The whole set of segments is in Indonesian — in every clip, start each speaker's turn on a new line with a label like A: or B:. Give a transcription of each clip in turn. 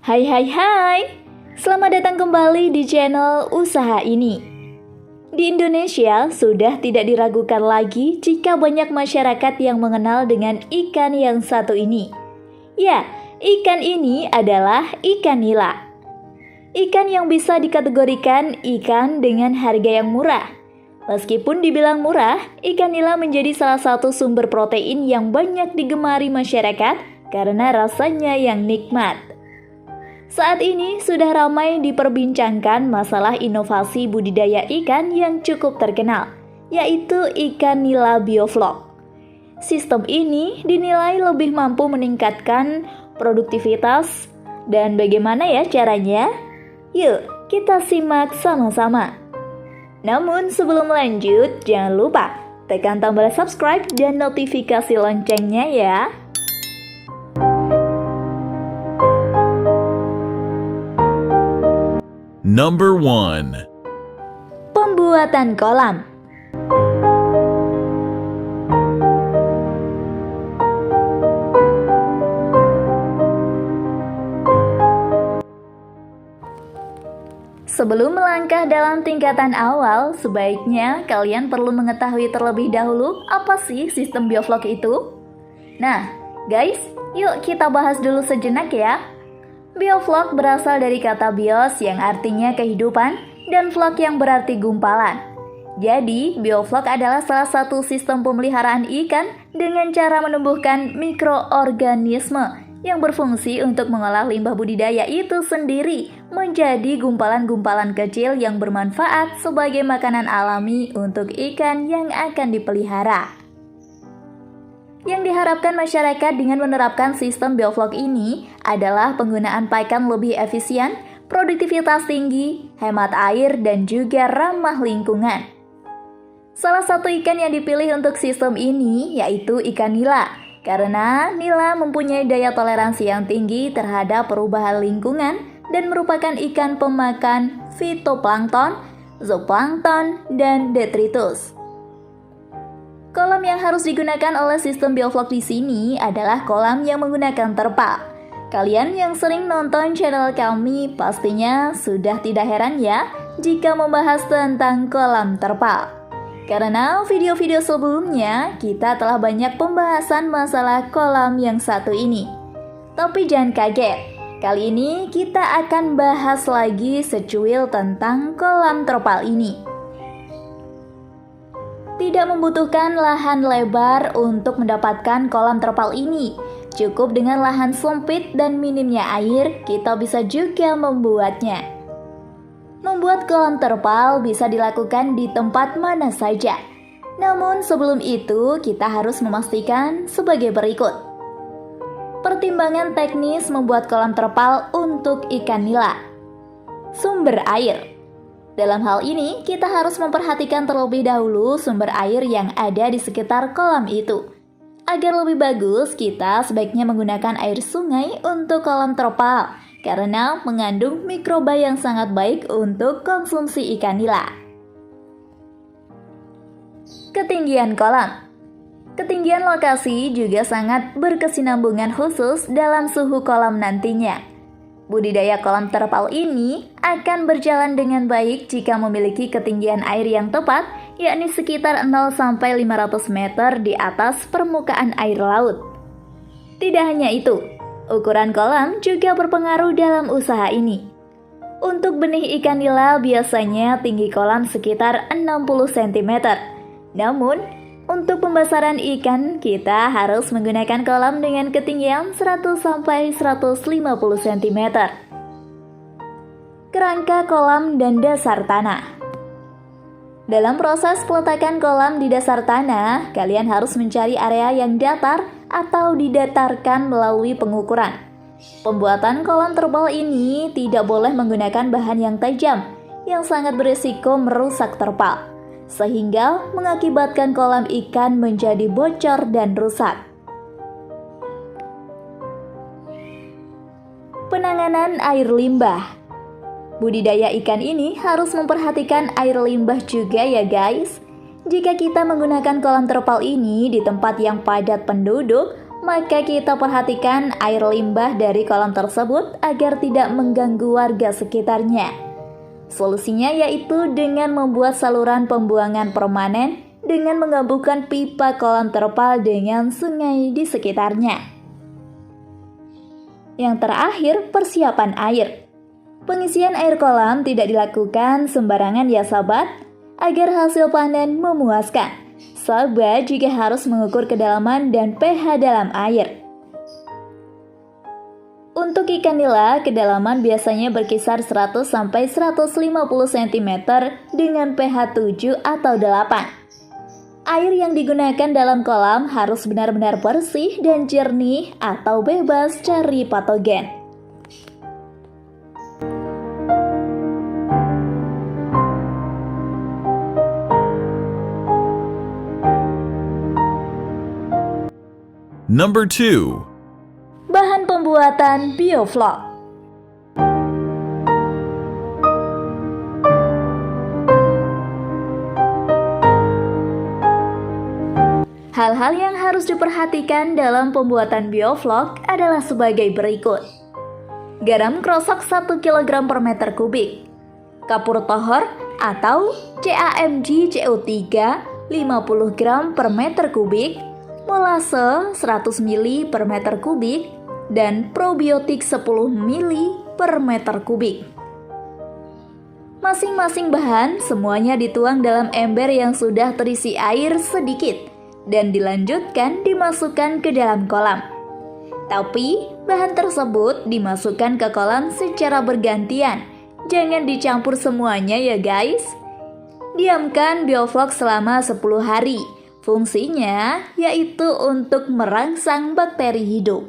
A: Hai hai hai, selamat datang kembali di channel usaha ini. Di Indonesia sudah tidak diragukan lagi jika banyak masyarakat yang mengenal dengan ikan yang satu ini. Ya, ikan ini adalah ikan nila. Ikan yang bisa dikategorikan ikan dengan harga yang murah. Meskipun dibilang murah, ikan nila menjadi salah satu sumber protein yang banyak digemari masyarakat karena rasanya yang nikmat. Saat ini sudah ramai diperbincangkan masalah inovasi budidaya ikan yang cukup terkenal, yaitu ikan nila bioflok. Sistem ini dinilai lebih mampu meningkatkan produktivitas. Dan bagaimana ya caranya? Yuk, kita simak sama-sama. Namun sebelum lanjut, jangan lupa tekan tombol subscribe dan notifikasi loncengnya ya.
B: Number 1.
A: Pembuatan kolam. Sebelum melangkah dalam tingkatan awal, sebaiknya kalian perlu mengetahui terlebih dahulu apa sih sistem bioflok itu. Nah, guys, yuk kita bahas dulu sejenak ya. Bioflok berasal dari kata bios yang artinya kehidupan dan flok yang berarti gumpalan. Jadi, bioflok adalah salah satu sistem pemeliharaan ikan dengan cara menumbuhkan mikroorganisme yang berfungsi untuk mengolah limbah budidaya itu sendiri menjadi gumpalan-gumpalan kecil yang bermanfaat sebagai makanan alami untuk ikan yang akan dipelihara. Yang diharapkan masyarakat dengan menerapkan sistem bioflok ini adalah penggunaan pakan lebih efisien, produktivitas tinggi, hemat air, dan juga ramah lingkungan. Salah satu ikan yang dipilih untuk sistem ini yaitu ikan nila, karena nila mempunyai daya toleransi yang tinggi terhadap perubahan lingkungan dan merupakan ikan pemakan fitoplankton, zooplankton, dan detritus. Kolam yang harus digunakan oleh sistem bioflok di sini adalah kolam yang menggunakan terpal. Kalian yang sering nonton channel kami pastinya sudah tidak heran ya jika membahas tentang kolam terpal. Karena video-video sebelumnya kita telah banyak pembahasan masalah kolam yang satu ini. Tapi jangan kaget, kali ini kita akan bahas lagi secuil tentang kolam terpal ini. Tidak membutuhkan lahan lebar untuk mendapatkan kolam terpal ini. Cukup dengan lahan sempit dan minimnya air, kita bisa juga membuatnya. Membuat kolam terpal bisa dilakukan di tempat mana saja. Namun sebelum itu, kita harus memastikan sebagai berikut. Pertimbangan teknis membuat kolam terpal untuk ikan nila. Sumber air. Dalam hal ini, kita harus memperhatikan terlebih dahulu sumber air yang ada di sekitar kolam itu. Agar lebih bagus, kita sebaiknya menggunakan air sungai untuk kolam terpal, karena mengandung mikroba yang sangat baik untuk konsumsi ikan nila. Ketinggian kolam. Ketinggian lokasi juga sangat berkesinambungan khusus dalam suhu kolam nantinya. Budidaya kolam terpal ini akan berjalan dengan baik jika memiliki ketinggian air yang tepat, yakni sekitar 0-500 meter di atas permukaan air laut. Tidak hanya itu, ukuran kolam juga berpengaruh dalam usaha ini. Untuk benih ikan nila biasanya tinggi kolam sekitar 60 cm. Namun, untuk pembesaran ikan, kita harus menggunakan kolam dengan ketinggian 100-150 cm. Kerangka kolam dan dasar tanah. Dalam proses peletakan kolam di dasar tanah, kalian harus mencari area yang datar atau didatarkan melalui pengukuran. Pembuatan kolam terpal ini tidak boleh menggunakan bahan yang tajam, yang sangat berisiko merusak terpal, sehingga mengakibatkan kolam ikan menjadi bocor dan rusak. Penanganan air limbah. Budidaya ikan ini harus memperhatikan air limbah juga ya guys. Jika kita menggunakan kolam terpal ini di tempat yang padat penduduk, maka kita perhatikan air limbah dari kolam tersebut agar tidak mengganggu warga sekitarnya. Solusinya yaitu dengan membuat saluran pembuangan permanen dengan menggabungkan pipa kolam terpal dengan sungai di sekitarnya. Yang terakhir, persiapan air. Pengisian air kolam tidak dilakukan sembarangan ya sahabat, agar hasil panen memuaskan. Sahabat juga harus mengukur kedalaman dan pH dalam air. Untuk ikan nila, kedalaman biasanya berkisar 100-150 cm dengan pH 7 atau 8. Air yang digunakan dalam kolam harus benar-benar bersih dan jernih atau bebas dari patogen.
B: Number 2.
A: Bahan pembuatan bioflok. Hal-hal yang harus diperhatikan dalam pembuatan bioflok adalah sebagai berikut. Garam krosok 1 kg per meter kubik. Kapur tohor atau CaMG CO3 50 gram per meter kubik. Molase 100 ml per meter kubik, dan probiotik 10 ml per meter kubik. Masing-masing bahan semuanya dituang dalam ember yang sudah terisi air sedikit dan dilanjutkan dimasukkan ke dalam kolam. Tapi bahan tersebut dimasukkan ke kolam secara bergantian, jangan dicampur semuanya ya guys. Diamkan bioflok selama 10 hari. Fungsinya yaitu untuk merangsang bakteri hidup.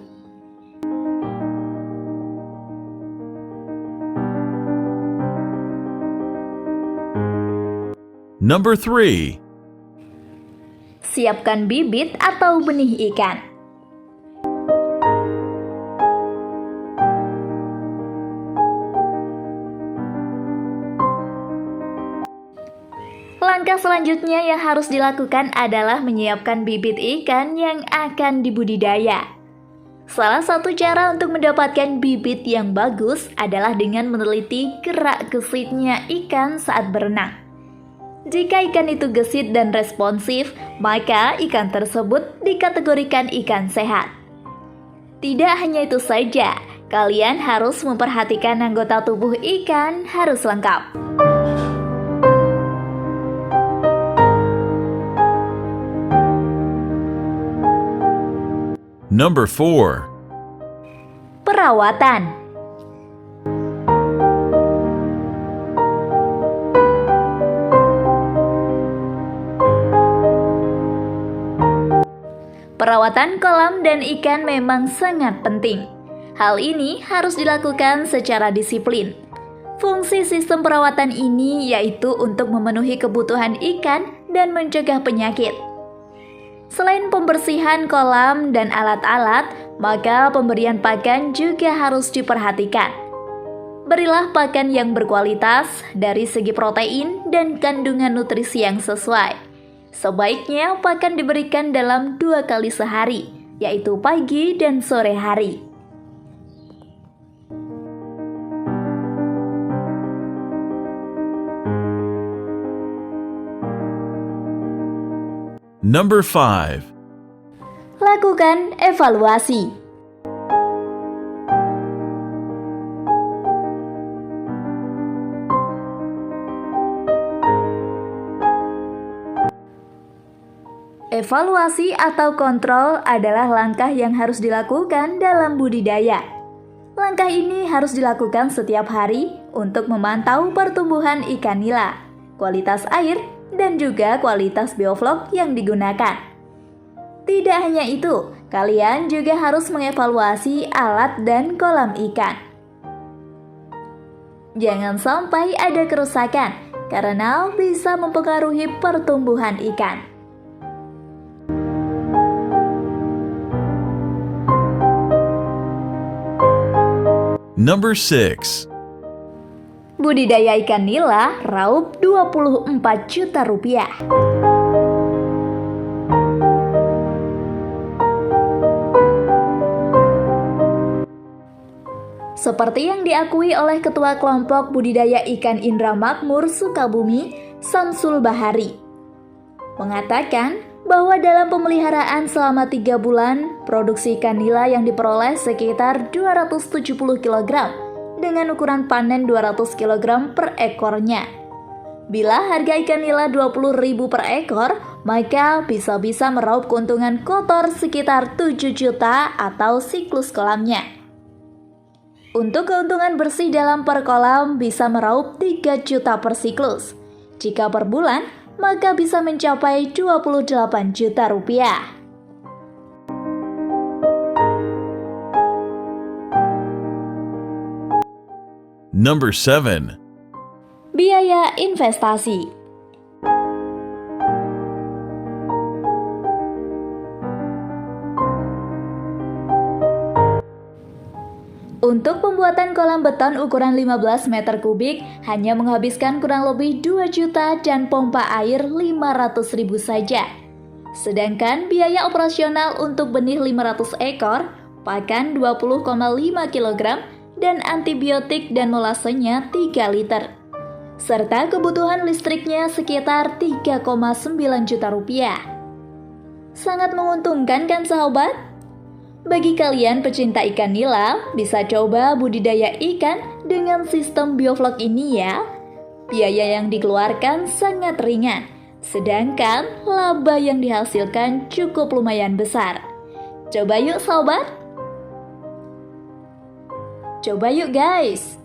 B: Number 3.
A: Siapkan bibit atau benih ikan. Langkah selanjutnya yang harus dilakukan adalah menyiapkan bibit ikan yang akan dibudidaya. Salah satu cara untuk mendapatkan bibit yang bagus adalah dengan meneliti gerak gesitnya ikan saat berenang. Jika ikan itu gesit dan responsif, maka ikan tersebut dikategorikan ikan sehat. Tidak hanya itu saja, kalian harus memperhatikan anggota tubuh ikan harus lengkap.
B: Number 4.
A: Perawatan. Perawatan kolam dan ikan memang sangat penting. Hal ini harus dilakukan secara disiplin. Fungsi sistem perawatan ini yaitu untuk memenuhi kebutuhan ikan dan mencegah penyakit. Selain pembersihan kolam dan alat-alat, maka pemberian pakan juga harus diperhatikan. Berilah pakan yang berkualitas dari segi protein dan kandungan nutrisi yang sesuai. Sebaiknya pakan diberikan dalam 2 kali sehari, yaitu pagi dan sore hari.
B: Number 5.
A: Lakukan evaluasi. Evaluasi atau kontrol adalah langkah yang harus dilakukan dalam budidaya. Langkah ini harus dilakukan setiap hari untuk memantau pertumbuhan ikan nila, kualitas air, dan juga kualitas bioflok yang digunakan. Tidak hanya itu, kalian juga harus mengevaluasi alat dan kolam ikan. Jangan sampai ada kerusakan, karena bisa mempengaruhi pertumbuhan ikan.
B: Number 6.
A: Budidaya ikan nila raup 24 juta rupiah. Seperti yang diakui oleh Ketua Kelompok Budidaya Ikan Indra Makmur Sukabumi, Samsul Bahari. Mengatakan bahwa dalam pemeliharaan selama 3 bulan, produksi ikan nila yang diperoleh sekitar 270 kg dengan ukuran panen 200 kg per ekornya. Bila harga ikan nila 20.000 per ekor, maka bisa-bisa meraup keuntungan kotor sekitar 7 juta atau siklus kolamnya. Untuk keuntungan bersih dalam per kolam bisa meraup 3 juta per siklus. Jika per bulan, maka bisa mencapai 28 juta rupiah.
B: Number 7.
A: Biaya investasi. Untuk pembuatan kolam beton ukuran 15 meter kubik hanya menghabiskan kurang lebih 2 juta dan pompa air 500.000 saja. Sedangkan biaya operasional untuk benih 500 ekor, pakan 20,5 kg, dan antibiotik dan molasenya 3 liter. Serta kebutuhan listriknya sekitar 3,9 juta rupiah. Sangat menguntungkan kan sahabat? Bagi kalian pecinta ikan nila, bisa coba budidaya ikan dengan sistem bioflok ini ya. Biaya yang dikeluarkan sangat ringan, sedangkan laba yang dihasilkan cukup lumayan besar. Coba yuk sobat. Coba yuk guys.